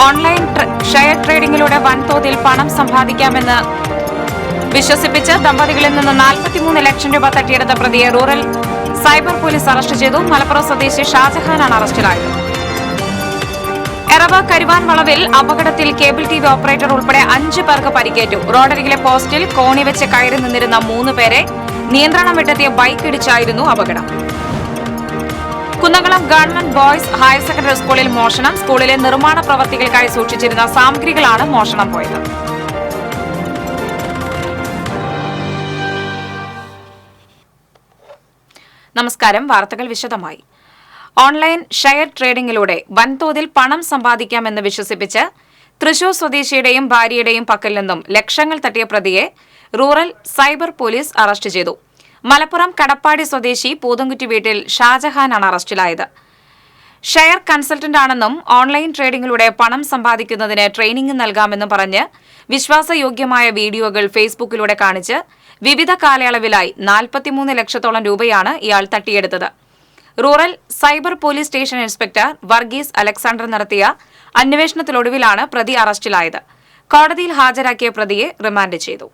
Online share ട്രേഡിംഗിലൂടെ വൻതോതിൽ പണം സമ്പാദിക്കാമെന്ന് വിശ്വസിപ്പിച്ച് ദമ്പതികളിൽ നിന്ന് 43 ലക്ഷം രൂപ തട്ടിയെടുത്ത പ്രതിയെ റൂറൽ സൈബർ പോലീസ് അറസ്റ്റ് ചെയ്തു. മലപ്പുറം സ്വദേശി ഷാജഹാനാണ് അറസ്റ്റിലായത്. എറവ കരുവാൻ വളവിൽ അപകടത്തിൽ കേബിൾ ടിവി ഓപ്പറേറ്റർ ഉൾപ്പെടെ 5 പേർക്ക് പരിക്കേറ്റു. റോഡരികിലെ പോസ്റ്റിൽ കോണി വെച്ച് കയറി നിന്നിരുന്ന 3 പേരെ നിയന്ത്രണം വിട്ടെത്തിയ ബൈക്ക് ഇടിച്ചായിരുന്നു അപകടം. Kunnamkulam government boys higher secondary സ്കൂളിൽ മോഷണം. സ്കൂളിലെ നിർമ്മാണ പ്രവർത്തികൾക്കായി സൂക്ഷിച്ചിരുന്ന സാമഗ്രികളാണ് മോഷണം പോയത്. നമസ്കാരം. വാർത്തകൾ വിശദമായി. ഓൺലൈൻ ഷെയർ ട്രേഡിംഗിലൂടെ വൻതോതിൽ പണം സമ്പാദിക്കാമെന്ന് വിശ്വസിപ്പിച്ച് തൃശൂർ സ്വദേശിയുടെയും ഭാര്യയുടെയും പക്കൽ നിന്നും ലക്ഷങ്ങൾ തട്ടിയ പ്രതിയെ റൂറൽ സൈബർ പോലീസ് അറസ്റ്റ് ചെയ്തു. മലപ്പുറം കടപ്പാടി സ്വദേശി പൂതൻകുറ്റി വീട്ടിൽ ഷാജഹാനാണ് അറസ്റ്റിലായത്. ഷെയർ കൺസൾട്ടന്റ് ആണെന്നും ഓൺലൈൻ ട്രേഡിംഗിലൂടെ പണം സമ്പാദിക്കുന്നതിന് ട്രെയിനിംഗ് നൽകാമെന്നും പറഞ്ഞ് വിശ്വാസയോഗ്യമായ വീഡിയോകൾ ഫേസ്ബുക്കിലൂടെ കാണിച്ച് വിവിധ കാലയളവിലായി 43 ലക്ഷത്തോളം രൂപയാണ് ഇയാൾ തട്ടിയെടുത്തത്. Rural cyber police station inspector Varghese Alexander നടത്തിയ അന്വേഷണത്തിലൊടുവിലാണ് പ്രതി അറസ്റ്റിലായത്. കോടതിയിൽ ഹാജരാക്കിയ പ്രതിയെ റിമാൻഡ് ചെയ്തു.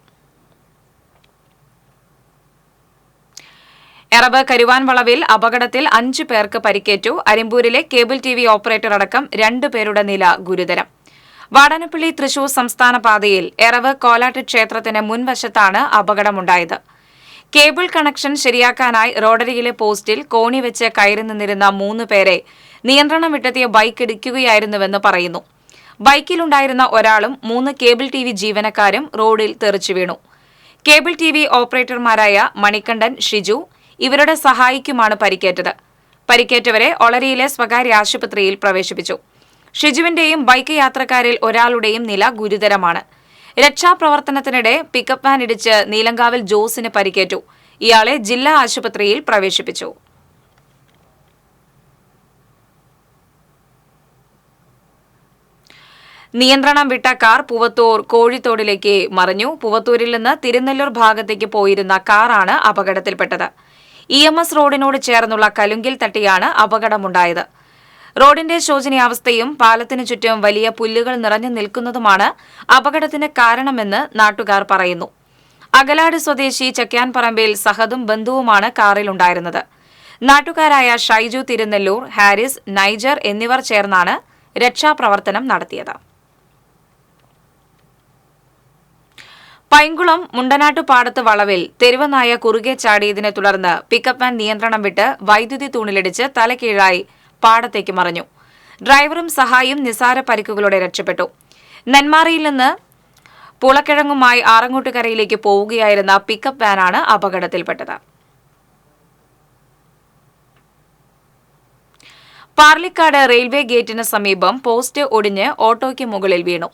എറവ് കരുവാൻ വളവിൽ അപകടത്തിൽ 5 പേർക്ക് പരിക്കേറ്റു. അരിമ്പൂരിലെ കേബിൾ ടിവി ഓപ്പറേറ്റർ അടക്കം 2 പേരുടെ നില ഗുരുതരം. വാടാനപ്പള്ളി തൃശൂർ സംസ്ഥാന പാതയിൽ എറവ് കോലാട്ട് ക്ഷേത്രത്തിന് മുൻവശത്താണ് അപകടമുണ്ടായത്. കേബിൾ കണക്ഷൻ ശരിയാക്കാനായി റോഡരികിലെ പോസ്റ്റിൽ കോണി വെച്ച് കയറി നിന്നിരുന്ന 3 പേരെ നിയന്ത്രണം വിട്ടെത്തിയ ബൈക്ക് ഇടിക്കുകയായിരുന്നുവെന്ന് പറയുന്നു. ബൈക്കിലുണ്ടായിരുന്ന ഒരാളും 3 കേബിൾ ടിവി ജീവനക്കാരും റോഡിൽ തെറിച്ചു വീണു. കേബിൾ ടിവി ഓപ്പറേറ്റർമാരായ മണികണ്ഠൻ, ഷിജു ഇവരുടെ സഹായിക്കുമാണ് പരിക്കേറ്റത്. പരിക്കേറ്റവരെ ഒളരിയിലെ സ്വകാര്യ ആശുപത്രിയിൽ പ്രവേശിപ്പിച്ചു. ഷിജുവിന്റെയും ബൈക്ക് യാത്രക്കാരിൽ ഒരാളുടെയും നില ഗുരുതരമാണ്. രക്ഷാപ്രവർത്തനത്തിനിടെ പിക്കപ്പ് വാൻ ഇടിച്ച് നീലങ്കാവിൽ ജോസിന് പരിക്കേറ്റു. ഇയാളെ ജില്ലാ ആശുപത്രിയിൽ പ്രവേശിപ്പിച്ചു. നിയന്ത്രണം വിട്ട കാർ പൂവത്തൂർ കോഴിത്തോടിലേക്ക് മറിഞ്ഞു. പൂവത്തൂരിൽ നിന്ന് തിരുനെല്ലൂർ ഭാഗത്തേക്ക് പോയിരുന്ന കാറാണ് അപകടത്തിൽപ്പെട്ടത്. EMS റോഡിനോട് ചേർന്നുള്ള കലുങ്കിൽ തട്ടിയാണ് അപകടമുണ്ടായത്. റോഡിന്റെ ശോചനീയാവസ്ഥയും പാലത്തിനു ചുറ്റും വലിയ പുല്ലുകൾ നിറഞ്ഞു നിൽക്കുന്നതുമാണ് അപകടത്തിന് കാരണമെന്ന് നാട്ടുകാർ പറയുന്നു. അകലാട് സ്വദേശി ചക്യാൻപറമ്പിൽ സഹദും ബന്ധുവുമാണ് കാറിലുണ്ടായിരുന്നത്. നാട്ടുകാരായ ഷൈജു തിരുനെല്ലൂർ, ഹാരിസ്, നൈജർ എന്നിവർ ചേർന്നാണ് രക്ഷാപ്രവർത്തനം നടത്തിയത്. പൈങ്കുളം മുണ്ടനാട്ടുപാടത്ത് വളവിൽ തെരുവ് നായ കുറുകെ ചാടിയതിനെ തുടർന്ന് പിക്കപ്പ് വാൻ നിയന്ത്രണം വിട്ട് വൈദ്യുതി തൂണിലിടിച്ച് തലകീഴായി പാടത്തേക്ക് മറിഞ്ഞു. ഡ്രൈവറും സഹായിയും നിസാര പരിക്കുകളോടെ രക്ഷപ്പെട്ടു. നെന്മാറയിൽ നിന്ന് പുളക്കിഴങ്ങുമായി ആറങ്ങോട്ടുകരയിലേക്ക് പോവുകയായിരുന്ന പിക്കപ്പ് വാനാണ് അപകടത്തിൽപ്പെട്ടത്. പാർലിക്കാട് റെയിൽവേ ഗേറ്റിന് സമീപം പോസ്റ്റ് ഒടിഞ്ഞ് ഓട്ടോയ്ക്ക് മുകളിൽ വീണു.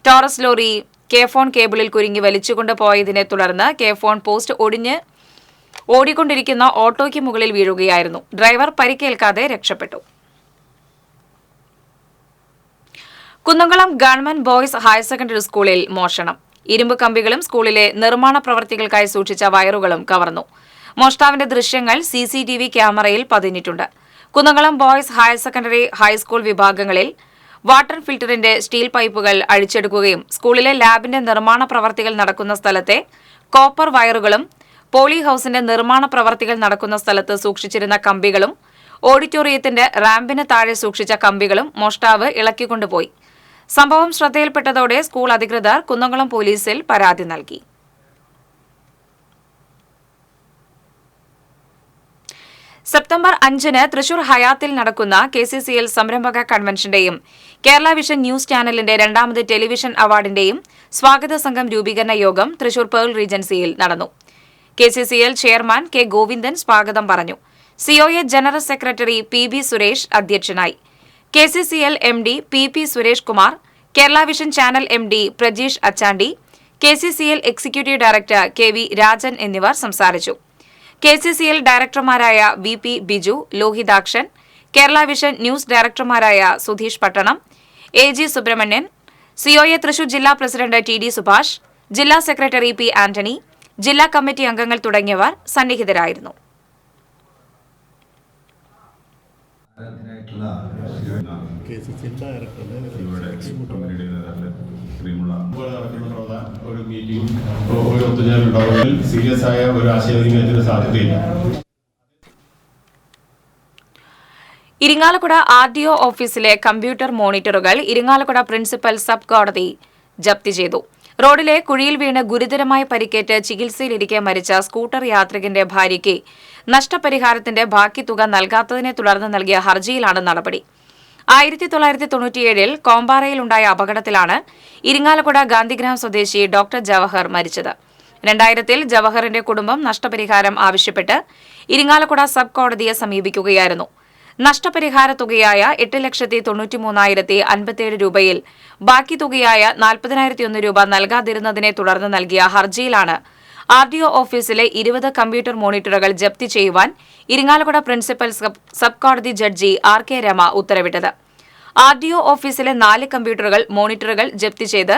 ടോറസ് ലോറി കെ-ഫോൺ കേബിളിൽ കുരുങ്ങി വലിച്ചുകൊണ്ട് പോയതിനെ തുടർന്ന് കെ-ഫോൺ പോസ്റ്റ് ഒടിഞ്ഞ് ഓടിക്കൊണ്ടിരിക്കുന്ന ഓട്ടോയ്ക്ക് മുകളിൽ വീഴുകയായിരുന്നു. ഡ്രൈവർ പരിക്കേൽക്കാതെ രക്ഷപ്പെട്ടു. Kunnamkulam government boys higher secondary സ്കൂളിൽ മോഷണം. ഇരുമ്പ് കമ്പികളും സ്കൂളിലെ നിർമ്മാണ പ്രവർത്തികൾക്കായി സൂക്ഷിച്ച വയറുകളും കവർന്നു. മോഷ്ടാവിന്റെ ദൃശ്യങ്ങൾ CCTV ക്യാമറയിൽ പതിഞ്ഞിട്ടുണ്ട്. Kunnamkulam boys higher secondary high school വിഭാഗങ്ങളിൽ വാട്ടർ ഫിൽറ്ററിന്റെ സ്റ്റീൽ പൈപ്പുകൾ അഴിച്ചെടുക്കുകയും സ്കൂളിലെ ലാബിന്റെ നിർമ്മാണ പ്രവർത്തികൾ നടക്കുന്ന സ്ഥലത്തെ കോപ്പർ വയറുകളും പോളി ഹൌസിന്റെ നിർമ്മാണ പ്രവർത്തികൾ നടക്കുന്ന സ്ഥലത്ത് സൂക്ഷിച്ചിരുന്ന കമ്പികളും ഓഡിറ്റോറിയത്തിന്റെ റാമ്പിന് താഴെ സൂക്ഷിച്ച കമ്പികളും മോഷ്ടാവ് ഇളക്കിക്കൊണ്ടുപോയി. സംഭവം ശ്രദ്ധയിൽപ്പെട്ടതോടെ സ്കൂൾ അധികൃതർ കുന്നംകുളം പോലീസിൽ പരാതി നൽകി. സെപ്റ്റംബർ 5-ന് തൃശൂർ ഹയാത്തിൽ നടക്കുന്ന KCCL സംരംഭക കൺവെൻഷന്റെയും കേരള വിഷൻ ന്യൂസ് ചാനലിന്റെ 2ാമത് ടെലിവിഷൻ അവാർഡിന്റെയും സ്വാഗത സംഘം രൂപീകരണ യോഗം തൃശൂർ പേൾ റീജൻസിയിൽ നടന്നു. KCCL chairman K. ഗോവിന്ദൻ സ്വാഗതം പറഞ്ഞു. COA general secretary PB Suresh അധ്യക്ഷനായി. KCCL MD PP Suresh Kumar, Kerala vision channel MD Prajeesh Achandi, KCCL executive director KV Rajan എന്നിവർ സംസാരിച്ചു. KCCL ഡയറക്ടർമാരായ VP Biju, Lohithakshan, Kerala vision news ഡയറക്ടർമാരായ സുധീഷ് പട്ടണം, AG സുബ്രഹ്മണ്യൻ, COA തൃശൂർ ജില്ലാ പ്രസിഡന്റ് TD സുഭാഷ്, ജില്ലാ സെക്രട്ടറി P. ആന്റണി, ജില്ലാ കമ്മിറ്റി അംഗങ്ങൾ തുടങ്ങിയവർ സന്നിഹിതരായിരുന്നു. ഒരു മീറ്റിംഗ് ഒരു ഒത്തുചേരലുണ്ടാവുന്നതിൽ സീരിയസ് ആയ ഒരു ആശയവിനിമയത്തിന് സാധ്യതയില്ല. ഇരിങ്ങാലക്കുട ആർഡിഒ ഓഫീസിലെ കമ്പ്യൂട്ടർ മോണിറ്ററുകൾ ഇരിങ്ങാലക്കുട പ്രിൻസിപ്പൽ സബ് കോടതി ജപ്തി ചെയ്തു. റോഡിലെ കുഴിയിൽ വീണ് ഗുരുതരമായി പരിക്കേറ്റ് ചികിത്സയിലിരിക്കെ മരിച്ച സ്കൂട്ടർ യാത്രികന്റെ ഭാര്യയ്ക്ക് നഷ്ടപരിഹാരത്തിന്റെ ബാക്കി തുക നൽകാത്തതിനെ തുടർന്ന് നൽകിയ ഹർജിയിലാണ് നടപടി. 1997 കോമ്പാറയിലുണ്ടായ അപകടത്തിലാണ് ഇരിങ്ങാലക്കുട ഗാന്ധിഗ്രാം സ്വദേശി ഡോക്ടർ ജവഹർ മരിച്ചത്. 2000 ജവഹറിന്റെ കുടുംബം നഷ്ടപരിഹാരം ആവശ്യപ്പെട്ട് ഇരിങ്ങാലക്കുട സബ് കോടതിയെ സമീപിക്കുകയായിരുന്നു. നഷ്ടപരിഹാര തുകയായ 8,93,057 രൂപയിൽ ബാക്കി തുകയായ 40,001 രൂപ നൽകാതിരുന്നതിനെ തുടർന്ന് നൽകിയ ഹർജിയിലാണ് ആർഡിഒ ഓഫീസിലെ 20 കമ്പ്യൂട്ടർ മോണിറ്ററുകൾ ജപ്തി ചെയ്യുവാൻ ഇരിങ്ങാലക്കുട പ്രിൻസിപ്പൽ സബ് കോടതി ജഡ്ജി RK രമ ഉത്തരവിട്ടത്. ആർഡിഒ ഓഫീസിലെ 4 കമ്പ്യൂട്ടറുകൾ മോണിറ്ററുകൾ ജപ്തി ചെയ്ത്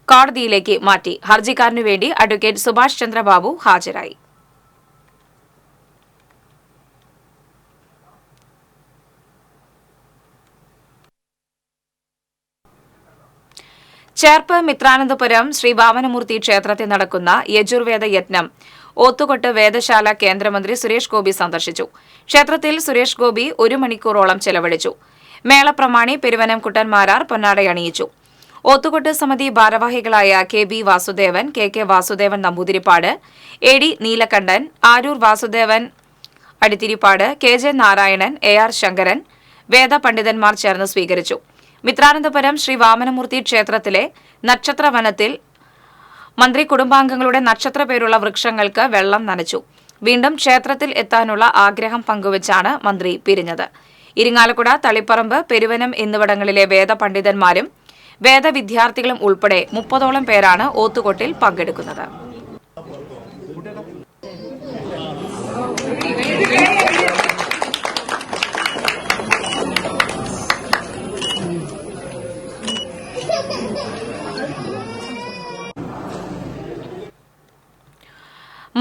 കോടതിയിലേക്ക് മാറ്റി. ഹർജിക്കാരനു വേണ്ടി അഡ്വക്കേറ്റ് സുഭാഷ് ചന്ദ്രബാബു ഹാജരായി. ചേർപ്പ് മിത്രാനന്തപുരം ശ്രീ വാമനമൂർത്തി ക്ഷേത്രത്തിൽ നടക്കുന്ന യജുർവേദ യജ്ഞം ഓത്തുകൊട്ട് വേദശാല കേന്ദ്രമന്ത്രി സുരേഷ് ഗോപി സന്ദർശിച്ചു. ക്ഷേത്രത്തിൽ സുരേഷ് ഗോപി 1 മണിക്കൂറോളം ചെലവഴിച്ചു. മേളപ്രമാണി പെരുവനം കുട്ടന്മാരാർ പൊന്നാടയണിയിച്ചു. ഓത്തുകൊട്ട് സമിതി ഭാരവാഹികളായ KB Vasudevan, KK Vasudevan Namboodiripad, AD Neelakantan, Aroor Vasudevan അടിത്തിരിപ്പാട്, KJ Narayanan, AR Sankaran, വേദ പണ്ഡിതന്മാർ ചേർന്ന് സ്വീകരിച്ചു. മിത്രാനന്തപുരം ശ്രീ വാമനമൂർത്തി ക്ഷേത്രത്തിലെ നക്ഷത്രവനത്തിൽ മന്ത്രി കുടുംബാംഗങ്ങളുടെ നക്ഷത്ര പേരുള്ള വൃക്ഷങ്ങൾക്ക് വെള്ളം നനച്ചു. വീണ്ടും ക്ഷേത്രത്തിൽ എത്താനുള്ള ആഗ്രഹം പങ്കുവച്ചാണ് മന്ത്രി പിരിഞ്ഞത്. ഇരിങ്ങാലക്കുട, തളിപ്പറമ്പ്, പെരുവനം എന്നിവിടങ്ങളിലെ വേദപണ്ഡിതന്മാരും വേദവിദ്യാർത്ഥികളും ഉൾപ്പെടെ 30ഓളം പേരാണ് ഓത്തുകൊട്ടിൽ പങ്കെടുക്കുന്നത്.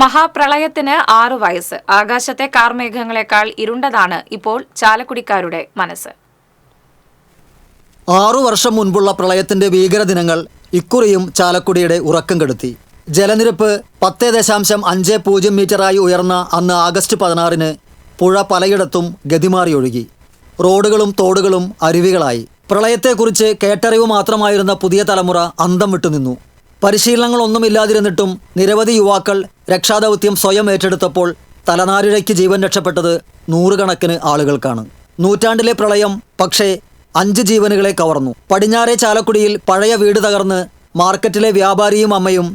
മഹാപ്രളയത്തിന് 6 വയസ്സ്. ആകാശത്തെ കാർമേഘങ്ങളെക്കാൾ ഇരുണ്ടതാണ് ഇപ്പോൾ ചാലക്കുടിക്കാരുടെ മനസ്സ്. 6 വർഷം മുൻപുള്ള പ്രളയത്തിന്റെ ഭീകരദിനങ്ങൾ ഇക്കുറിയും ചാലക്കുടിയുടെ ഉറക്കം കെടുത്തി. ജലനിരപ്പ് 10.50 മീറ്ററായി ഉയർന്ന അന്ന് ആഗസ്റ്റ് 16-ന് പുഴ പലയിടത്തും ഗതിമാറി ഒഴുകി. റോഡുകളും തോടുകളും അരുവികളായി. പ്രളയത്തെക്കുറിച്ച് കേട്ടറിവ് മാത്രമായിരുന്ന പുതിയ തലമുറ അന്തം വിട്ടുനിന്നു. പരിശീലനങ്ങളൊന്നുമില്ലാതിരുന്നിട്ടും നിരവധി യുവാക്കൾ രക്ഷാദൗത്യം സ്വയം ഏറ്റെടുത്തപ്പോൾ തലനാരിഴയ്ക്ക് ജീവൻ രക്ഷപ്പെട്ടത് 100 കണക്കിന് ആളുകൾക്കാണ്. നൂറ്റാണ്ടിലെ പ്രളയം പക്ഷേ 5 ജീവനുകളെ കവർന്നു. പടിഞ്ഞാറെ ചാലക്കുടിയിൽ പഴയ വീട് തകർന്ന് മാർക്കറ്റിലെ വ്യാപാരിയും അമ്മയും,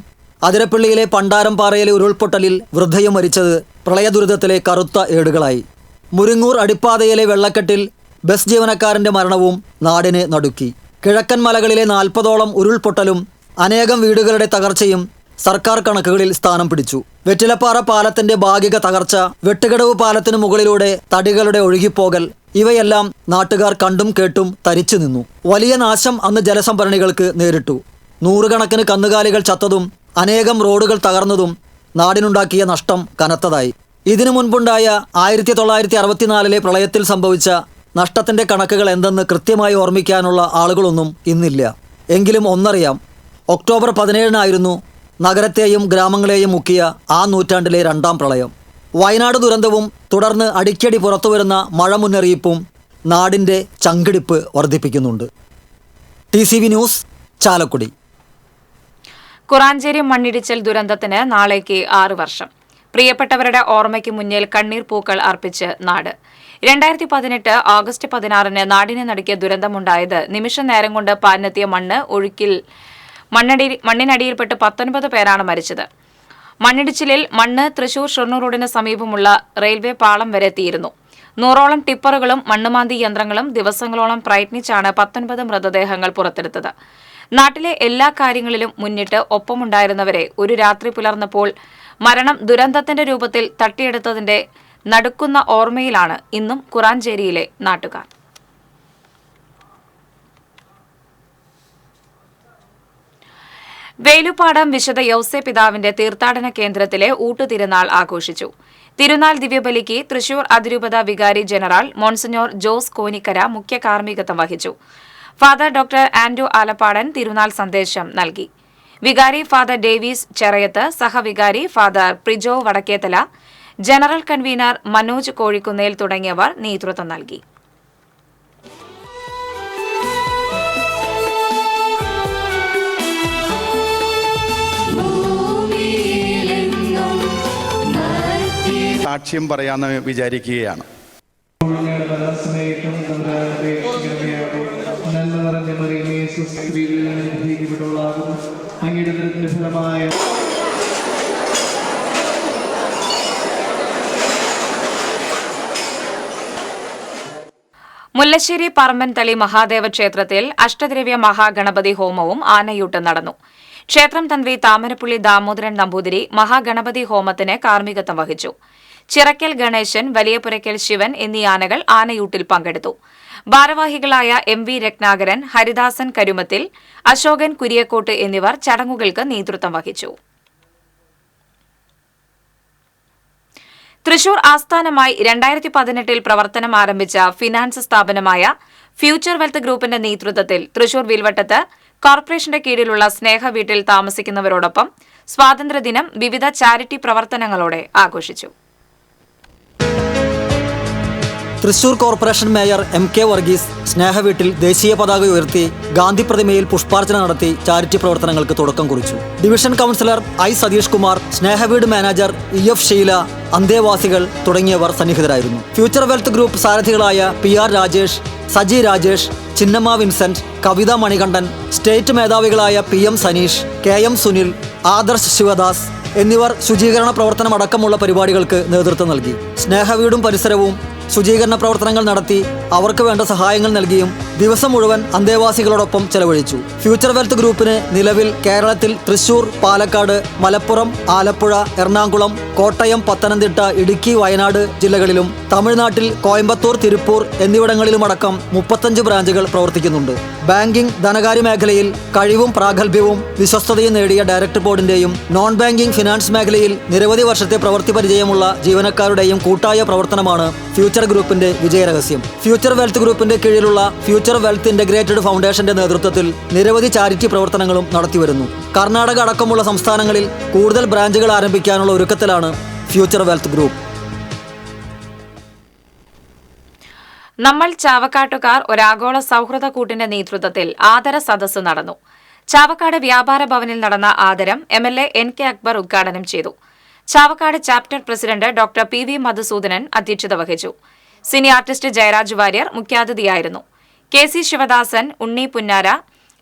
അതിരപ്പള്ളിയിലെ പണ്ടാരംപാറയിലെ ഉരുൾപൊട്ടലിൽ വൃദ്ധയും മരിച്ചത് പ്രളയദുരിതത്തിലെ കറുത്ത ഏടുകളായി. മുരിങ്ങൂർ അടിപ്പാതയിലെ വെള്ളക്കെട്ടിൽ ബസ് ജീവനക്കാരൻ്റെ മരണവും നാടിനെ നടുക്കി. കിഴക്കൻ മലകളിലെ 40ഓളം ഉരുൾപൊട്ടലും അനേകം വീടുകളുടെ തകർച്ചയും സർക്കാർ കണക്കുകളിൽ സ്ഥാനം പിടിച്ചു. വെറ്റിലപ്പാറ പാലത്തിന്റെ ഭാഗിക തകർച്ച, വെട്ടുകടവ് പാലത്തിനു മുകളിലൂടെ തടികളുടെ ഒഴുകിപ്പോകൽ, ഇവയെല്ലാം നാട്ടുകാർ കണ്ടും കേട്ടും തരിച്ചു നിന്നു. വലിയ നാശം അന്ന് ജലസംഭരണികൾക്ക് നേരിട്ടു. 100 കണക്കിന് കന്നുകാലികൾ ചത്തതും അനേകം റോഡുകൾ തകർന്നതും നാടിനുണ്ടാക്കിയ നഷ്ടം കനത്തതായി. ഇതിനു മുൻപുണ്ടായ 1964-ലെ പ്രളയത്തിൽ സംഭവിച്ച നഷ്ടത്തിന്റെ കണക്കുകൾ എന്തെന്ന് കൃത്യമായി ഓർമ്മിക്കാനുള്ള ആളുകളൊന്നും ഇന്നില്ല. എങ്കിലും ഒന്നറിയാം, ഒക്ടോബർ 17-നായിരുന്നു നഗരത്തെയും ഗ്രാമങ്ങളെയും മുക്കിയ ആ നൂറ്റാണ്ടിലെ 2ാം പ്രളയം. വയനാട് ദുരന്തവും തുടർന്ന് അടിക്കടി പുറത്തുവരുന്ന മഴ മുന്നറിയിപ്പും നാടിൻ്റെ ചങ്കിടിപ്പ് വർദ്ധിപ്പിക്കുന്നുണ്ട്. TCV news, Chalakudy. കുറാഞ്ചേരി മണ്ണിടിച്ചിൽ ദുരന്തത്തിന് നാളേക്ക് 6 വർഷം. പ്രിയപ്പെട്ടവരുടെ ഓർമ്മയ്ക്ക് മുന്നിൽ കണ്ണീർ പൂക്കൾ അർപ്പിച്ച് നാട്. 2018 ഓഗസ്റ്റ് 16-ന് നാടിനെ നടുക്കിയ ദുരന്തമുണ്ടായത് നിമിഷ നേരം കൊണ്ട് പാഞ്ഞെത്തിയ മണ്ണിനടിയിൽപ്പെട്ട് 19 പേരാണ് മരിച്ചത്. മണ്ണിടിച്ചിലിൽ മണ്ണ് തൃശൂർ ഷൊർണൂർ റോഡിന് സമീപമുള്ള റെയിൽവേ പാളം വരെ എത്തിയിരുന്നു. 100ഓളം ടിപ്പറുകളും മണ്ണുമാന്തി യന്ത്രങ്ങളും ദിവസങ്ങളോളം പ്രയത്നിച്ചാണ് 19 മൃതദേഹങ്ങൾ പുറത്തെടുത്തത്. നാട്ടിലെ എല്ലാ കാര്യങ്ങളിലും മുന്നിട്ട് ഒപ്പമുണ്ടായിരുന്നവരെ ഒരു രാത്രി പുലർന്നപ്പോൾ മരണം ദുരന്തത്തിന്റെ രൂപത്തിൽ തട്ടിയെടുത്തതിന്റെ നടുക്കുന്ന ഓർമ്മയിലാണ് ഇന്നും കുറാഞ്ചേരിയിലെ നാട്ടുകാർ. വേലുപ്പാടം വിശുദ്ധ യൗസേ പിതാവിന്റെ തീർത്ഥാടന കേന്ദ്രത്തിലെ ഊട്ടുതിരുനാൾ ആഘോഷിച്ചു. തിരുനാൾ ദിവ്യബലിക്ക് തൃശൂർ അതിരൂപത വികാരി ജനറൽ മോൺസിഞ്ഞോർ ജോസ് കോനിക്കര മുഖ്യ കാർമ്മികത്വം വഹിച്ചു. ഫാദർ ഡോക്ടർ ആൻഡ്രൂ ആലപ്പാടൻ തിരുനാൾ സന്ദേശം നൽകി. വികാരി ഫാദർ ഡേവിസ് ചെറയത്ത്, സഹവികാരി father Prijo Vadakkethala, general convener Manoj Kozhikunnel തുടങ്ങിയവർ നേതൃത്വം നൽകി. സാക്ഷ്യം പറയാമെന്ന് വിചാരിക്കുകയാണ്. മുല്ലശ്ശേരി പറമ്പൻതളി മഹാദേവ ക്ഷേത്രത്തിൽ അഷ്ടദ്രവ്യ മഹാഗണപതി ഹോമവും ആനയൂട്ടും നടന്നു. ക്ഷേത്രം തന്ത്രി താമരപ്പുള്ളി ദാമോദരൻ നമ്പൂതിരി മഹാഗണപതി ഹോമത്തിന് കാർമ്മികത്വം വഹിച്ചു. ചിറക്കൽ ഗണേശൻ, വലിയപുരയ്ക്കൽ ശിവൻ എന്നീ ആനകൾ ആനയൂട്ടിൽ പങ്കെടുത്തു. ഭാരവാഹികളായ MV രത്നാകരൻ, ഹരിദാസൻ കരുമത്തിൽ, അശോകൻ കുരിയക്കോട്ട് എന്നിവർ ചടങ്ങുകൾക്ക് നേതൃത്വം വഹിച്ചു. തൃശൂർ ആസ്ഥാനമായി 2018 പ്രവർത്തനം ആരംഭിച്ച ഫിനാൻസ് സ്ഥാപനമായ ഫ്യൂച്ചർ വെൽത്ത് ഗ്രൂപ്പിന്റെ നേതൃത്വത്തിൽ തൃശൂർ വിൽവട്ടത്ത് കോർപ്പറേഷന്റെ കീഴിലുള്ള സ്നേഹ വീട്ടിൽ താമസിക്കുന്നവരോടൊപ്പം സ്വാതന്ത്ര്യദിനം വിവിധ ചാരിറ്റി പ്രവർത്തനങ്ങളോടെ ആഘോഷിച്ചു. Thrissur corporation mayor MK Varghese സ്നേഹവീട്ടിൽ ദേശീയ പതാക ഉയർത്തി ഗാന്ധി പ്രതിമയിൽ പുഷ്പാർച്ചന നടത്തി ചാരിറ്റി പ്രവർത്തനങ്ങൾക്ക് തുടക്കം കുറിച്ചു. Division councillor I Satheesh Kumar, സ്നേഹവീട് മാനേജർ EF ഷീല, അന്തേവാസികൾ തുടങ്ങിയവർ സന്നിഹിതരായിരുന്നു. ഫ്യൂച്ചർ വെൽത്ത് ഗ്രൂപ്പ് സാരഥികളായ PR Rajesh, Saji Rajesh, Chinnamma Vincent, Kavitha Manikandan, state മേധാവികളായ PM സനീഷ്, KM സുനിൽ, ആദർശ് ശിവദാസ് എന്നിവർ ശുചീകരണ പ്രവർത്തനമടക്കമുള്ള പരിപാടികൾക്ക് നേതൃത്വം നൽകി. സ്നേഹവീടും പരിസരവും ശുചീകരണ പ്രവർത്തനങ്ങൾ നടത്തി അവർക്ക് വേണ്ട സഹായങ്ങൾ നൽകിയും ദിവസം മുഴുവൻ അന്തേവാസികളോടൊപ്പം ചെലവഴിച്ചു. ഫ്യൂച്ചർ വെൽത്ത് ഗ്രൂപ്പിന് നിലവിൽ കേരളത്തിൽ തൃശൂർ, പാലക്കാട്, മലപ്പുറം, ആലപ്പുഴ, എറണാകുളം, കോട്ടയം, പത്തനംതിട്ട, ഇടുക്കി, വയനാട് ജില്ലകളിലും തമിഴ്നാട്ടിൽ കോയമ്പത്തൂർ, തിരുപ്പൂർ എന്നിവിടങ്ങളിലുമടക്കം 35 ബ്രാഞ്ചുകൾ പ്രവർത്തിക്കുന്നുണ്ട്. ബാങ്കിംഗ്, ധനകാര്യ മേഖലയിൽ കഴിവും പ്രാഗൽഭ്യവും വിശ്വസ്തതയും നേടിയ ഡയറക്ടർ ബോർഡിന്റെയും നോൺ ബാങ്കിംഗ് ഫിനാൻസ് മേഖലയിൽ നിരവധി വർഷത്തെ പ്രവൃത്തി പരിചയമുള്ള ജീവനക്കാരുടെയും കൂട്ടായ പ്രവർത്തനമാണ് ഫ്യൂച്ചർ ഗ്രൂപ്പിന്റെ വിജയരഹസ്യം. ഫ്യൂച്ചർ വെൽത്ത് ഗ്രൂപ്പിന്റെ കീഴിലുള്ള ഫ്യൂച്ചർ വെൽത്ത് ഇന്റഗ്രേറ്റഡ് ഫൗണ്ടേഷന്റെ നേതൃത്വത്തിൽ നിരവധി ചാരിറ്റി പ്രവർത്തനങ്ങളും നടത്തിവരുന്നു. കർണാടക അടക്കമുള്ള സംസ്ഥാനങ്ങളിൽ കൂടുതൽ ബ്രാഞ്ചുകൾ ആരംഭിക്കാനുള്ള ഒരുക്കത്തിലാണ് ഫ്യൂച്ചർ വെൽത്ത് ഗ്രൂപ്പ്. നമ്മൾ ചാവക്കാട്ടുകാർ ഒരാഗോള സൗഹൃദ കൂട്ടിന്റെ നേതൃത്വത്തിൽ ആദര സദസ്സ് നടന്നു. ചാവക്കാട് വ്യാപാര ഭവനിൽ നടന്ന ആദരം MLA NK അക്ബർ ഉദ്ഘാടനം ചെയ്തു. Chavakkad chapter president doctor PV Madhusoodanan അധ്യക്ഷത വഹിച്ചു. സിനി ആർട്ടിസ്റ്റ് ജയരാജ് വാര്യർ മുഖ്യാതിഥിയായിരുന്നു. KC ശിവദാസൻ, ഉണ്ണി പുന്നാര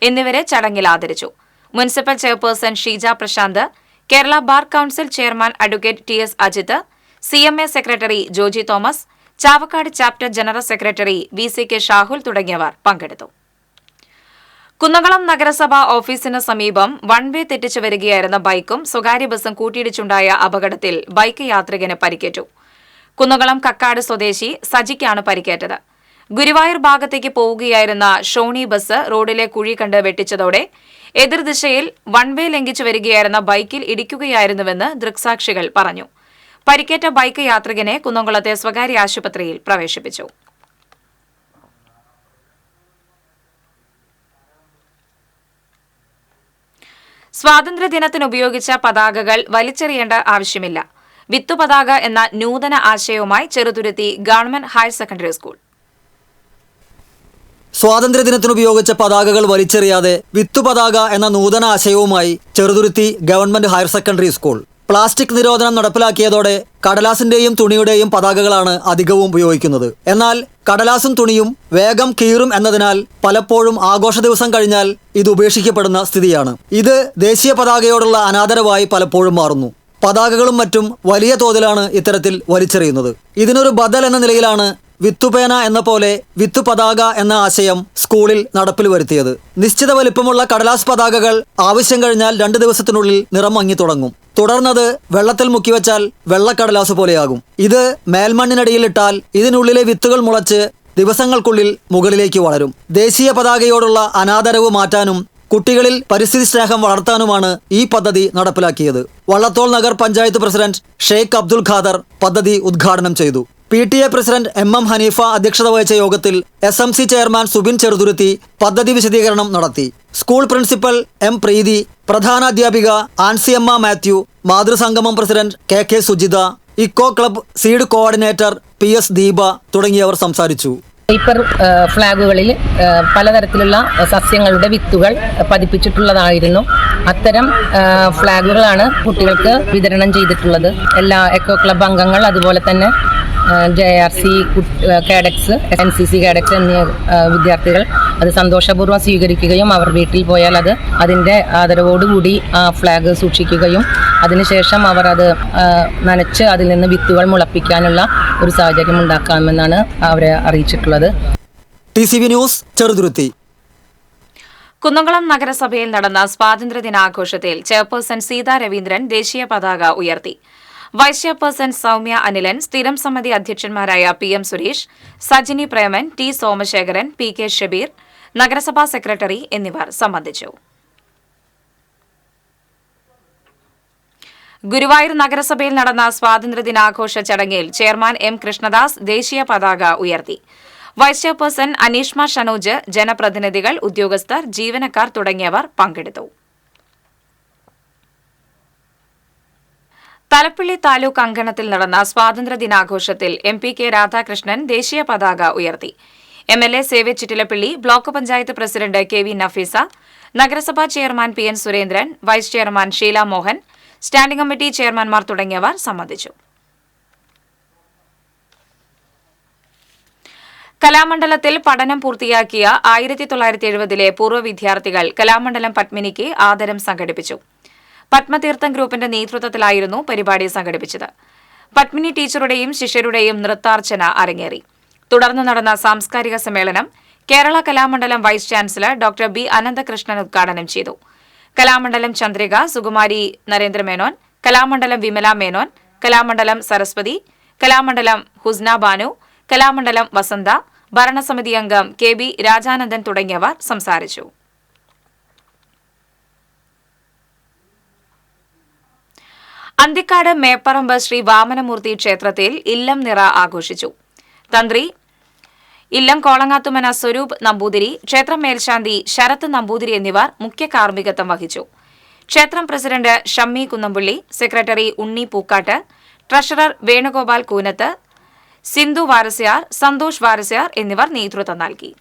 എന്നിവരെ ചടങ്ങിൽ ആദരിച്ചു. Municipal chairperson Sheeja Prasanth, Kerala bar council chairman advocate TS Ajith, CMA secretary Joji Thomas, Chavakkad chapter general secretary VCK Shahul തുടങ്ങിയവർ പങ്കെടുത്തു. കുന്നംകുളം നഗരസഭാ ഓഫീസിന് സമീപം വൺവേ തെറ്റിച്ചു വരികയായിരുന്ന ബൈക്കും സ്വകാര്യ ബസും കൂട്ടിയിടിച്ചുണ്ടായ അപകടത്തിൽ ബൈക്ക് യാത്രികന് പരിക്കേറ്റു. കുന്നംകുളം കക്കാട് സ്വദേശി സജിക്കാണ് പരിക്കേറ്റത്. ഗുരുവായൂർ ഭാഗത്തേക്ക് പോവുകയായിരുന്ന ഷോണി ബസ് റോഡിലെ കുഴി കണ്ട് വെട്ടിച്ചതോടെ എതിർദിശയിൽ വൺവേ ലംഘിച്ചു വരികയായിരുന്ന ബൈക്കിൽ ഇടിക്കുകയായിരുന്നുവെന്ന് ദൃക്സാക്ഷികൾ പറഞ്ഞു. പരിക്കേറ്റ ബൈക്ക് യാത്രികനെ കുന്നംകുളത്തെ സ്വകാര്യ ആശുപത്രിയിൽ പ്രവേശിപ്പിച്ചു. സ്വാതന്ത്ര്യദിനത്തിന് ഉപയോഗിച്ച പതാകകൾ വലിച്ചെറിയേണ്ട ആവശ്യമില്ല. വിത്തുപതാക എന്ന നൂതന ആശയവുമായി Cheruthuruthy government higher secondary school. സ്വാതന്ത്ര്യദിനത്തിന് ഉപയോഗിച്ച പതാകകൾ വലിച്ചെറിയാതെ വിത്തുപതാക എന്ന നൂതന ആശയവുമായി Cheruthuruthy government higher secondary school. Plastic നിരോധനം നടപ്പിലാക്കിയതോടെ കടലാസിന്റെയും തുണിയുടെയും പതാകകളാണ് അധികവും ഉപയോഗിക്കുന്നത്. എന്നാൽ കടലാസും തുണിയും വേഗം കീറും എന്നതിനാൽ പലപ്പോഴും ആഘോഷ ദിവസം കഴിഞ്ഞാൽ ഇത് ഉപേക്ഷിക്കപ്പെടുന്ന സ്ഥിതിയാണ്. ഇത് ദേശീയ പതാകയോടുള്ള അനാദരവായി പലപ്പോഴും മാറുന്നു. പതാകകളും മറ്റും വലിയ തോതിലാണ് ഇത്തരത്തിൽ വലിച്ചെറിയുന്നത്. ഇതിനൊരു ബദൽ എന്ന നിലയിലാണ് വിത്തുപേന എന്ന പോലെ വിത്തുപതാക എന്ന ആശയം സ്കൂളിൽ നടപ്പിൽ വരുത്തിയത്. നിശ്ചിത വലിപ്പമുള്ള കടലാസ് പതാകകൾ ആവശ്യം കഴിഞ്ഞാൽ 2 ദിവസത്തിനുള്ളിൽ നിറം മങ്ങി തുടങ്ങും. തുടർന്നത് വെള്ളത്തിൽ മുക്കിവെച്ചാൽ വെള്ളക്കടലാസ് പോലെയാകും. ഇത് മേൽമണ്ണിനടിയിലിട്ടാൽ ഇതിനുള്ളിലെ വിത്തുകൾ മുളച്ച് ദിവസങ്ങൾക്കുള്ളിൽ മുകളിലേക്ക് വളരും. ദേശീയ പതാകയോടുള്ള അനാദരവ് മാറ്റാനും കുട്ടികളിൽ പരിസ്ഥിതി സ്നേഹം വളർത്താനുമാണ് ഈ പദ്ധതി നടപ്പിലാക്കിയത്. വള്ളത്തോൾ നഗർ പഞ്ചായത്ത് പ്രസിഡന്റ് ഷെയ്ഖ് അബ്ദുൽ ഖാദർ പദ്ധതി ഉദ്ഘാടനം ചെയ്തു. PTA പ്രസിഡന്റ് MM ഹനീഫ അധ്യക്ഷത വഹിച്ച യോഗത്തിൽ SMC ചെയർമാൻ സുബിൻ ചെറുതുരുത്തി പദ്ധതി വിശദീകരണം നടത്തി. സ്കൂൾ പ്രിൻസിപ്പൽ M പ്രീതി, പ്രധാനാധ്യാപിക ആൻസിയമ്മ മാത്യു, മാതൃസംഗമം പ്രസിഡന്റ് KK Sujitha, eco club seed coordinator PS Deepa തുടങ്ങിയവർ സംസാരിച്ചു. പേപ്പർ ഫ്ലാഗുകളിൽ പലതരത്തിലുള്ള സസ്യങ്ങളുടെ വിത്തുകൾ പതിപ്പിച്ചിട്ടുള്ളതായിരുന്നു. അത്തരം ഫ്ലാഗുകളാണ് കുട്ടികൾക്ക് വിതരണം ചെയ്തിട്ടുള്ളത്. എല്ലാ എക്കോ ക്ലബ് അംഗങ്ങൾ, അതുപോലെ തന്നെ JRC കാഡറ്റ്സ്, NCC കാഡറ്റ്സ് എന്നീ വിദ്യാർത്ഥികൾ അത് സന്തോഷപൂർവ്വം സ്വീകരിക്കുകയും അവർ വീട്ടിൽ പോയാൽ അതിൻ്റെ ആദരവോടുകൂടി ആ ഫ്ലാഗ് സൂക്ഷിക്കുകയും അതിനുശേഷം അവർ അത് നനച്ച് അതിൽ നിന്ന് വിത്തുകൾ മുളപ്പിക്കാനുള്ള ഒരു സാഹചര്യം ഉണ്ടാക്കാമെന്നാണ് അവരെ അറിയിച്ചിട്ടുള്ളത്. TCV news Cheruthuruthy. കുന്നംകുളം നഗരസഭയിൽ നടന്ന സ്വാതന്ത്ര്യദിനാഘോഷത്തിൽ ചെയർപേഴ്സൺ സീതാ രവീന്ദ്രൻ ദേശീയ പതാക ഉയർത്തി. വൈസ് ചെയർപേഴ്സൺ സൗമ്യ അനിലൻ, സ്ഥിരം സമിതി അധ്യക്ഷന്മാരായ PM Suresh, Sajini Preman, T Somasekharan, PK Shabeer, നഗരസഭാ സെക്രട്ടറി എന്നിവർ സംബന്ധിച്ചു. ഗുരുവായൂർ നഗരസഭയിൽ നടന്ന സ്വാതന്ത്ര്യദിനാഘോഷ ചടങ്ങിൽ ചെയർമാൻ M കൃഷ്ണദാസ് ദേശീയ പതാക ഉയർത്തി. വൈസ് ചെയർപേഴ്സൺ അനീഷ്മ ഷനോജ്, ജനപ്രതിനിധികൾ, ഉദ്യോഗസ്ഥർ, ജീവനക്കാർ തുടങ്ങിയവർ പങ്കെടുത്തു. തലപ്പള്ളി താലൂക്ക് അങ്കണത്തിൽ നടന്ന സ്വാതന്ത്ര്യദിനാഘോഷത്തിൽ MP K രാധാകൃഷ്ണൻ ദേശീയ പതാക ഉയർത്തി. MLA സേവ്യ Chittilappally, block panchayat president KV Nafeesa, നഗരസഭാ chairman PN Surendran, vice chairman Sheela Mohan, standing committee ചെയർമാൻമാർ തുടങ്ങിയവർ സംബന്ധിച്ചു. കലാമണ്ഡലത്തിൽ പഠനം പൂർത്തിയാക്കിയ 1970-ലെ പൂർവ്വ വിദ്യാർത്ഥികൾ കലാമണ്ഡലം പത്മിനിക്ക് ആദരം സംഘടിപ്പിച്ചു. പത്മതീർത്ഥം ഗ്രൂപ്പിന്റെ നേതൃത്വത്തിലായിരുന്നു പരിപാടി സംഘടിപ്പിച്ചത്. പത്മിനി ടീച്ചറുടെയും ശിഷ്യരുടെയും നൃത്താർച്ചന അരങ്ങേറി. തുടർന്ന് നടന്ന സാംസ്കാരിക സമ്മേളനം Kerala Kalamandalam vice chancellor doctor B Ananthakrishnan ഉദ്ഘാടനം ചെയ്തു. കലാമണ്ഡലം ചന്ദ്രിക, സുകുമാരി നരേന്ദ്രമേനോൻ, കലാമണ്ഡലം വിമല മേനോൻ, കലാമണ്ഡലം സരസ്വതി, കലാമണ്ഡലം ഹുസ്ന ബാനു, കലാമണ്ഡലം വസന്ത, ഭരണസമിതി അംഗം KB രാജാനന്ദൻ തുടങ്ങിയവർ സംസാരിച്ചു. അന്തിക്കാട് മേപ്പറമ്പ് ശ്രീ വാമനമൂർത്തി ക്ഷേത്രത്തിൽ ഇല്ലം നിറ ആഘോഷിച്ചു. തന്ത്രി ഇല്ലം കോളങ്ങാത്തുമന സ്വരൂപ് നമ്പൂതിരി, ക്ഷേത്രം മേൽശാന്തി ശരത് നമ്പൂതിരി എന്നിവർ മുഖ്യ കാർമ്മികത്വം വഹിച്ചു. ക്ഷേത്രം പ്രസിഡന്റ് ഷമ്മി കുന്നമ്പുള്ളി, സെക്രട്ടറി ഉണ്ണി പൂക്കാട്ട്, ട്രഷറർ വേണുഗോപാൽ കൂനത്ത്, സിന്ധു വാരസ്യാർ, സന്തോഷ് വാരസ്യാർ എന്നിവർ നേതൃത്വം നൽകി.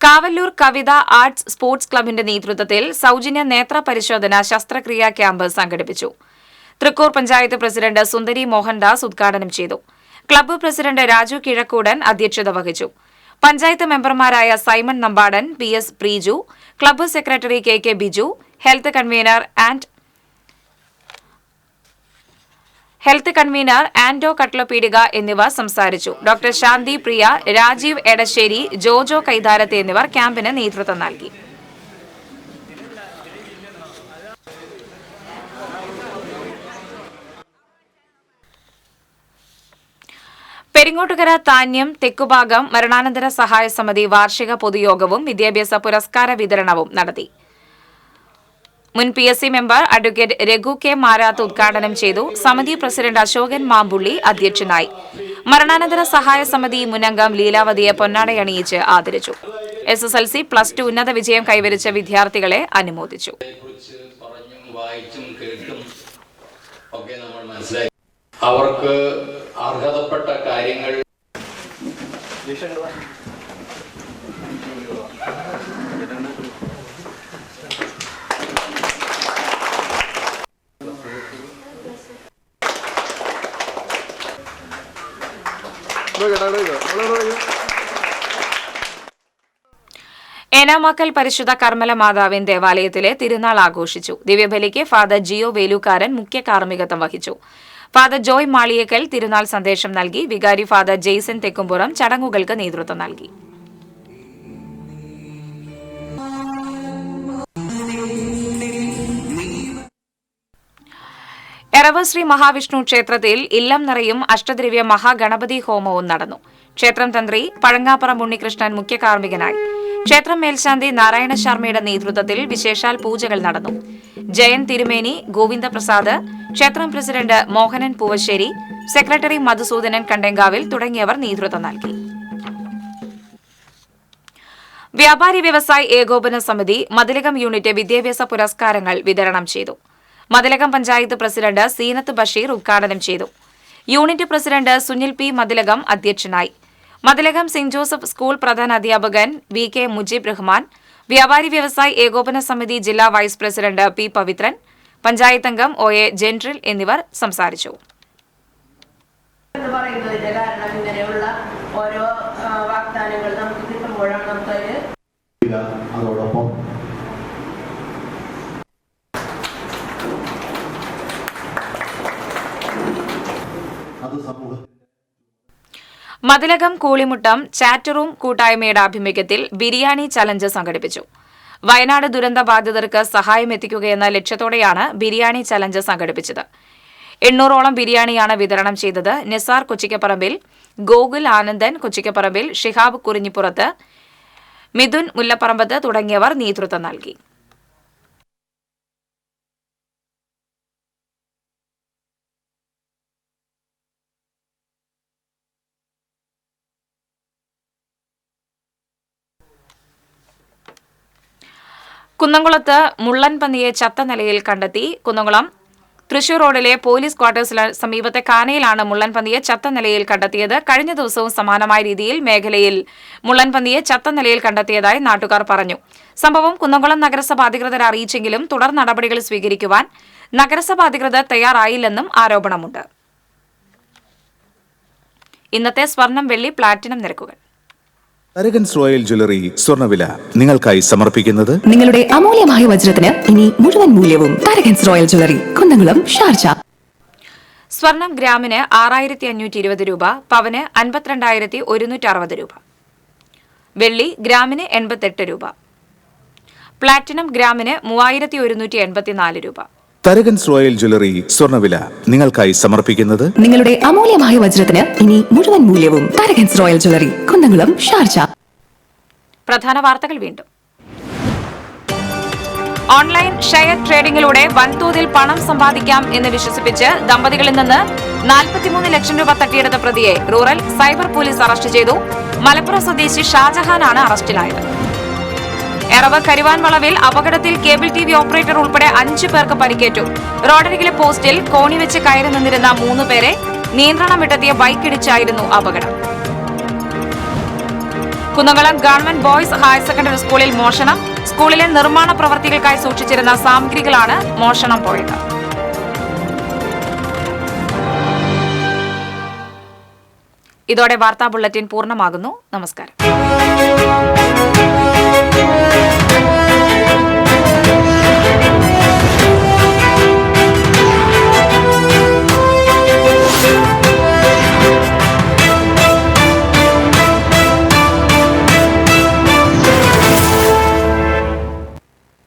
കാവല്ലൂർ കവിത ആർട്സ് സ്പോർട്സ് ക്ലബിന്റെ നേതൃത്വത്തിൽ സൌജന്യ നേത്ര പരിശോധന ശസ്ത്രക്രിയാ ക്യാമ്പ് സംഘടിപ്പിച്ചു. തൃക്കൂർ പഞ്ചായത്ത് പ്രസിഡന്റ് സുന്ദരി മോഹൻദാസ് ഉദ്ഘാടനം ചെയ്തു. ക്ലബ്ബ് പ്രസിഡന്റ് രാജു കിഴക്കൂടൻ അധ്യക്ഷത വഹിച്ചു. പഞ്ചായത്ത് മെമ്പർമാരായ Simon Nampadan, PS Preeju, club secretary KK Biju, health convener Ando Kattlapeedika എന്നിവർ സംസാരിച്ചു. ഡോക്ടർ ശാന്തി പ്രിയ, രാജീവ് എടശ്ശേരി, ജോജോ കൈതാരത്ത് എന്നിവർ ക്യാമ്പിന് നേതൃത്വം നൽകി. പെരിങ്ങോട്ടുകര താന്യം തെക്കുഭാഗം മരണാനന്തര സഹായ സമിതി വാർഷിക പൊതുയോഗവും വിദ്യാഭ്യാസ പുരസ്കാര വിതരണവും നടത്തി. മുൻ PSC member advocate Raghu K Marath ഉദ്ഘാടനം ചെയ്തു. സമിതി പ്രസിഡന്റ് അശോകൻ മാമ്പുള്ളി അധ്യക്ഷനായി. മരണാനന്തര സഹായ സമിതി മുനംഗം ലീലാവതിയെ പൊന്നാടയണിയിച്ച് ആദരിച്ചു. SSLC, +2 ഉന്നത വിജയം കൈവരിച്ച വിദ്യാർത്ഥികളെ അനുമോദിച്ചു. അവർക്ക് അർഹതപ്പെട്ട കാര്യങ്ങൾ ഏനാമാക്കൽ പരിശുദ്ധ കർമ്മല മാതാവിൻ ദേവാലയത്തിലെ തിരുനാൾ ആഘോഷിച്ചു. ദിവ്യബലിക്ക് ഫാദർ ജിയോ വേലൂക്കാരൻ മുഖ്യ കാർമ്മികത്വം വഹിച്ചു. ഫാദർ ജോയ് മാളിയേക്കൽ തിരുനാൾ സന്ദേശം നൽകി. വികാരി ഫാദർ ജെയ്സൺ തെക്കുംപുറം ചടങ്ങുകൾക്ക് നേതൃത്വം നൽകി. എറവ് ശ്രീ മഹാവിഷ്ണു ക്ഷേത്രത്തിൽ ഇല്ലം നിറയും അഷ്ടദ്രവ്യ മഹാഗണപതി ഹോമവും നടന്നു. ക്ഷേത്രം തന്ത്രി പഴങ്ങാപ്പുറം ഉണ്ണികൃഷ്ണൻ മുഖ്യ കാർമ്മികനായി. ക്ഷേത്രം മേൽശാന്തി നാരായണ ശർമ്മയുടെ നേതൃത്വത്തിൽ വിശേഷാൽ പൂജകൾ നടന്നു. ജയൻ തിരുമേനി, ഗോവിന്ദപ്രസാദ്, ക്ഷേത്രം പ്രസിഡന്റ് മോഹനൻ പൂവശ്ശേരി, സെക്രട്ടറി മധുസൂദനൻ കണ്ടെങ്കാവിൽ തുടങ്ങിയവർ നേതൃത്വം നൽകി. വ്യാപാരി വ്യവസായി ഏകോപന സമിതി മതിലകം യൂണിറ്റ് വിദ്യാഭ്യാസ പുരസ്കാരങ്ങൾ വിതരണം ചെയ്തു. മതിലകം പഞ്ചായത്ത് പ്രസിഡന്റ് സീനത്ത് ബഷീർ ഉദ്ഘാടനം ചെയ്തു. Unit president Sunil P Mathilakam അധ്യക്ഷനായി. മതിലകം സെന്റ് ജോസഫ് സ്കൂൾ പ്രധാനാധ്യാപകൻ വി കെ മുജീബ് റഹ്മാൻ, വ്യാപാരി വ്യവസായി ഏകോപന സമിതി ജില്ലാ vice president P Pavithran, panchayat അംഗം ഒ എ ജെൻട്രിൽ എന്നിവർ സംസാരിച്ചു. ഓരോ വാഗ്ദാനങ്ങൾ നമുക്ക് കിട്ടുമ്പോഴാണ് നമുക്കത് അതോടൊപ്പം അത് സമൂഹത്തിൽ മതിലകം കൂളിമുട്ടം ചാറ്റ് റൂം കൂട്ടായ്മയുടെ ആഭിമുഖ്യത്തിൽ ബിരിയാണി ചലഞ്ച് സംഘടിപ്പിച്ചു. വയനാട് ദുരന്ത ബാധിതർക്ക് സഹായം എത്തിക്കുകയെന്ന ലക്ഷ്യത്തോടെയാണ് ബിരിയാണി ചലഞ്ച് സംഘടിപ്പിച്ചത്. 800ഓളം ബിരിയാണിയാണ് വിതരണം ചെയ്തത്. നിസാർ കൊച്ചിക്കപ്പറമ്പിൽ, ഗോകുൽ ആനന്ദൻ കൊച്ചിക്കപ്പറമ്പിൽ, ഷിഹാബ് കുറിഞ്ഞിപ്പുറത്ത്, മിഥുൻ മുല്ലപ്പറമ്പത്ത് തുടങ്ങിയവർ നേതൃത്വം നൽകി. കുന്നംകുളത്ത് മുള്ളൻ പന്നിയെ ചത്ത നിലയിൽ കണ്ടെത്തി. കുന്നംകുളം തൃശൂർ റോഡിലെ പോലീസ് ക്വാർട്ടേഴ്സിന് സമീപത്തെ കാനയിലാണ് മുള്ളൻ പന്നിയെ ചത്ത നിലയിൽ കണ്ടെത്തിയത്. കഴിഞ്ഞ ദിവസവും സമാനമായ രീതിയിൽ മേഖലയിൽ മുള്ളൻ പന്നിയെ ചത്ത നിലയിൽ കണ്ടെത്തിയതായി നാട്ടുകാർ പറഞ്ഞു. സംഭവം കുന്നംകുളം നഗരസഭ അധികൃതരെ അറിയിച്ചെങ്കിലും തുടർ നടപടികൾ സ്വീകരിക്കുവാൻ നഗരസഭ അധികൃതർ തയ്യാറായില്ലെന്നും ആരോപണമുണ്ട്. ഇന്നത്തെ സ്വർണം, വെള്ളി, പ്ലാറ്റിനം നിരക്കുകൾ. തരകൻസ് റോയൽ ജ്വല്ലറി സ്വർണ്ണവില നിങ്ങൾക്കായി സമർപ്പിക്കുന്നത് നിങ്ങളുടെ അമൂല്യമായ വജ്രത്തിന് ഇനി മുഴുവൻ മൂല്യവും Tharakans royal jewellery, Kunnamkulam, Sharjah. സ്വർണം ഗ്രാമിന് 6520 രൂപ, പവന് 52,160 രൂപ, വെള്ളി ഗ്രാമിന് 88 രൂപ, പ്ലാറ്റിനം ഗ്രാമിന് 3184 രൂപ. തരകൻസ് റോയൽ ജ്വല്ലറി സ്വർണ്ണവില നിങ്ങൾക്കായി സമർപ്പിക്കുന്നത് നിങ്ങളുടെ അമൂല്യമായ വജ്രത്തിന് ഇനി മുഴുവൻ മൂല്യവും Tharakans royal jewellery, Kunnamkulam, Sharjah. പ്രധാന വാർത്തകൾ വീണ്ടും. ഓൺലൈൻ ഷെയർ ട്രേഡിംഗിലൂടെ വൻതോതിൽ പണം സമ്പാദിക്കാം എന്ന് വിശ്വസിപ്പിച്ച് ദമ്പതികളിൽ നിന്ന് 43 ലക്ഷം രൂപ തട്ടിയെടുത്ത പ്രതിയെ റൂറൽ സൈബർ പോലീസ് അറസ്റ്റ് ചെയ്തു. മലപ്പുറം സ്വദേശി ഷാജഹാനാണ് അറസ്റ്റിലായത്. എറവ് കരുവാൻ വളവിൽ അപകടത്തിൽ കേബിൾ TV ഓപ്പറേറ്റർ ഉൾപ്പെടെ 5 പേർക്ക് പരിക്കേറ്റു. റോഡരികിലെ പോസ്റ്റിൽ കോണി വെച്ച് കയറി നിന്നിരുന്ന 3 പേരെ നിയന്ത്രണം വിട്ടെത്തിയ ബൈക്കിടിച്ചായിരുന്നു അപകടം. Kunnamkulam government boys higher secondary സ്കൂളിൽ മോഷണം. സ്കൂളിലെ നിർമ്മാണ പ്രവർത്തികൾക്കായി സൂക്ഷിച്ചിരുന്ന സാമഗ്രികളാണ് മോഷണം പോയത്. ഇതോടെ വാർത്താ ബുള്ളറ്റിൻ പൂർണ്ണമാകുന്നു. നമസ്കാരം.